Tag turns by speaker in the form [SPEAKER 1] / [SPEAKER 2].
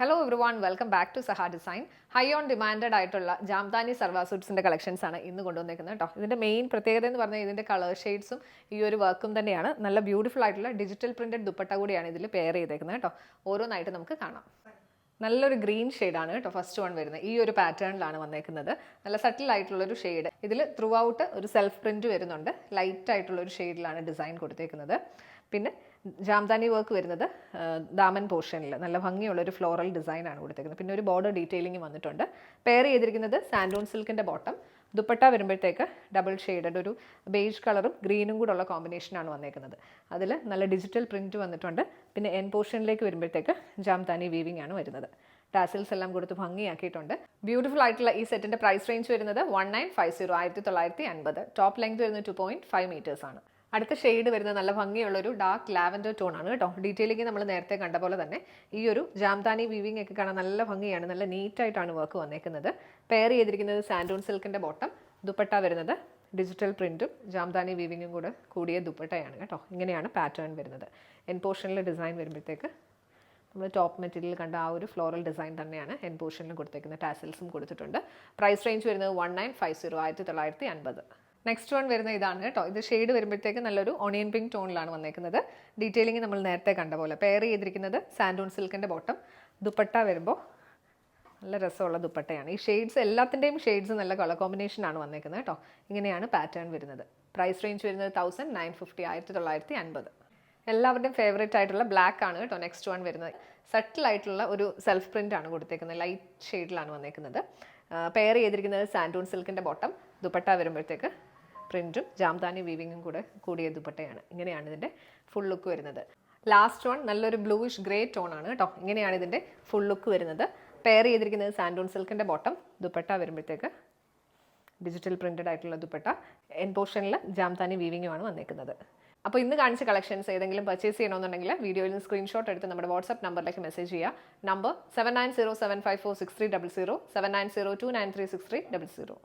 [SPEAKER 1] Hello everyone, welcome back to Saha design. High on demanded ആയിട്ടുള്ള Jamdani സർവാ സൂട്ട്സിൻ്റെ collections ആണ് ഇന്ന് കൊണ്ടുവന്നിരിക്കുന്നത് കേട്ടോ. ഇതിൻ്റെ മെയിൻ പ്രത്യേകത എന്ന് പറഞ്ഞാൽ ഇതിൻ്റെ കളർ ഷെയ്ഡ്സും ഈ ഒരു വർക്കും തന്നെയാണ്. നല്ല ബ്യൂട്ടിഫുൾ ആയിട്ടുള്ള ഡിജിറ്റൽ പ്രിൻറ്റഡ് ദുപ്പട്ട കൂടിയാണ് ഇതിൽ പെയർ ചെയ്തേക്കുന്നത് കേട്ടോ. ഓരോന്നായിട്ട് നമുക്ക് കാണാം. നല്ലൊരു ഗ്രീൻ ഷെയ്ഡാണ് കേട്ടോ ഫസ്റ്റ് വൺ വരുന്നത്. ഈ ഒരു പാറ്റേണിലാണ് വന്നേക്കുന്നത്. നല്ല സട്ടിൽ ആയിട്ടുള്ളൊരു ഷെയ്ഡ്. ഇതിൽ ത്രൂ ഔട്ട് ഒരു സെൽഫ് പ്രിൻറ്റ് വരുന്നുണ്ട്. ലൈറ്റ് ആയിട്ടുള്ളൊരു ഷെയ്ഡിലാണ് ഡിസൈൻ കൊടുത്തേക്കുന്നത്. പിന്നെ ജാംദാനി വർക്ക് വരുന്നത് ദാമൻ പോർഷനിൽ നല്ല ഭംഗിയുള്ളൊരു ഫ്ലോറൽ ഡിസൈനാണ് കൊടുത്തേക്കുന്നത്. പിന്നെ ഒരു ബോർഡർ ഡീറ്റെയിലിംഗ് വന്നിട്ടുണ്ട്. പെയർ ചെയ്തിരിക്കുന്നത് സാൻഡൂൺ സിൽക്കിൻ്റെ ബോട്ടം. ദുപ്പട്ട വരുമ്പോഴത്തേക്ക് ഡബിൾ ഷെയ്ഡഡ് ഒരു ബേജ് കളറും ഗ്രീനും കൂടെ ഉള്ള കോമ്പിനേഷനാണ് വന്നേക്കുന്നത്. അതിൽ നല്ല ഡിജിറ്റൽ പ്രിൻറ്റ് വന്നിട്ടുണ്ട്. പിന്നെ എൻ പോർഷനിലേക്ക് വരുമ്പോഴത്തേക്ക് ജാംദാനി വീവിംഗ് ആണ് വരുന്നത്. ടാസിൽസ് എല്ലാം കൊടുത്ത് ഭംഗിയാക്കിയിട്ടുണ്ട്. ബ്യൂട്ടിഫുൾ ആയിട്ടുള്ള ഈ സെറ്റിൻ്റെ പ്രൈസ് റേഞ്ച് വരുന്നത് 1950 1950. ടോപ്പ് ലെങ്ത് വരുന്നത് 2.5 മീറ്റേഴ്സ് ആണ്. അടുത്ത ഷെയ്ഡ് വരുന്നത് നല്ല ഭംഗിയുള്ളൊരു ഡാർക്ക് ലാവൻഡർ ടോൺ ആണ് കേട്ടോ. ഡീറ്റെയിലിംഗ് നമ്മൾ നേരത്തെ കണ്ട പോലെ തന്നെ ഈ ഒരു ജാംദാനി വീവിംഗ് ഒക്കെ കാണാൻ നല്ല ഭംഗിയാണ്. നല്ല നീറ്റായിട്ടാണ് വർക്ക് വന്നേക്കുന്നത്. പെയർ ചെയ്തിരിക്കുന്നത് സാൻഡൂൺ സിൽക്കിൻ്റെ ബോട്ടം. ദുപ്പട്ട വരുന്നത് ഡിജിറ്റൽ പ്രിൻറ്റും ജാംദാനി വീവിങ്ങും കൂടെ കൂടിയ ദുപ്പട്ടയാണ് കേട്ടോ. ഇങ്ങനെയാണ് പാറ്റേൺ വരുന്നത്. എൻ പോർഷനിലെ ഡിസൈൻ വരുമ്പോഴത്തേക്ക് നമ്മൾ ടോപ്പ് മെറ്റീരിയൽ കണ്ട ആ ഒരു ഫ്ലോറൽ ഡിസൈൻ തന്നെയാണ് എൻ പോർഷനിൽ കൊടുത്തേക്കുന്നത്. ടാസിൽസും കൊടുത്തിട്ടുണ്ട്. പ്രൈസ് റേഞ്ച് വരുന്നത് 1950 1950. നെക്സ്റ്റ് വൺ വരുന്ന ഇതാണ് കേട്ടോ. ഇത് ഷെയ്ഡ് വരുമ്പോഴത്തേക്ക് നല്ലൊരു ഓണിയൻ പിങ്ക് ടോണിലാണ് വന്നേക്കുന്നത്. ഡീറ്റെയിലിംഗ് നമ്മൾ നേരത്തെ കണ്ട പോലെ. പെയർ ചെയ്തിരിക്കുന്നത് സാൻഡൂൺ സിൽക്കിൻ്റെ ബോട്ടം. ദുപ്പട്ട വരുമ്പോൾ നല്ല രസമുള്ള ദുപ്പട്ടയാണ്. ഈ ഷെയ്ഡ്സ് എല്ലാത്തിൻ്റെയും ഷെയ്ഡ്സ് നല്ല കളർ കോമ്പിനേഷനാണ് വന്നേക്കുന്നത് കേട്ടോ. ഇങ്ങനെയാണ് പാറ്റേൺ വരുന്നത്. പ്രൈസ് റേഞ്ച് വരുന്നത് 1950 1950. എല്ലാവരുടെയും ഫേവറേറ്റ് ആയിട്ടുള്ള ബ്ലാക്ക് ആണ് കേട്ടോ നെക്സ്റ്റ് വൺ വരുന്നത്. സട്ടിലായിട്ടുള്ള ഒരു സെൽഫ് പ്രിൻ്റ് ആണ് കൊടുത്തേക്കുന്നത്. ലൈറ്റ് ഷെയ്ഡിലാണ് വന്നേക്കുന്നത്. പെയർ ചെയ്തിരിക്കുന്നത് സാൻഡൂൺ സിൽക്കിൻ്റെ ബോട്ടം. ദുപ്പട്ട വരുമ്പോഴത്തേക്ക് പ്രിൻറ്റും ജാംദാനി വീവിങ്ങും കൂടെ കൂടിയ ദുപ്പട്ടയാണ്. ഇങ്ങനെയാണ് ഇതിൻ്റെ ഫുൾ ലുക്ക് വരുന്നത്. ലാസ്റ്റ് വൺ നല്ലൊരു ബ്ലൂയിഷ് ഗ്രേ ടോൺ ആണ് കേട്ടോ. ഇങ്ങനെയാണ് ഇതിൻ്റെ ഫുൾ ലുക്ക് വരുന്നത്. പെയർ ചെയ്തിരിക്കുന്നത് സാൻഡൂൺ സിൽക്കിൻ്റെ ബോട്ടം. ദുപ്പട്ട വരുമ്പോഴത്തേക്ക് ഡിജിറ്റൽ പ്രിൻറ്റഡ് ആയിട്ടുള്ള ദുപ്പട്ട. എൻ പോർഷനിൽ ജാംദാനി വീവിങ്ങുമാണ് വന്നേക്കുന്നത്. അപ്പോൾ ഇന്ന് കാണിച്ച കളക്ഷൻസ് ഏതെങ്കിലും പർച്ചേസ് ചെയ്യണമെന്നുണ്ടെങ്കിൽ വീഡിയോയിൽ നിന്ന് സ്ക്രീൻഷോട്ട് എടുത്ത് നമ്മുടെ വാട്സ്ആപ്പ് നമ്പറിലേക്ക് മെസ്സേജ് ചെയ്യുക. നമ്പർ 7907546300 7902936300.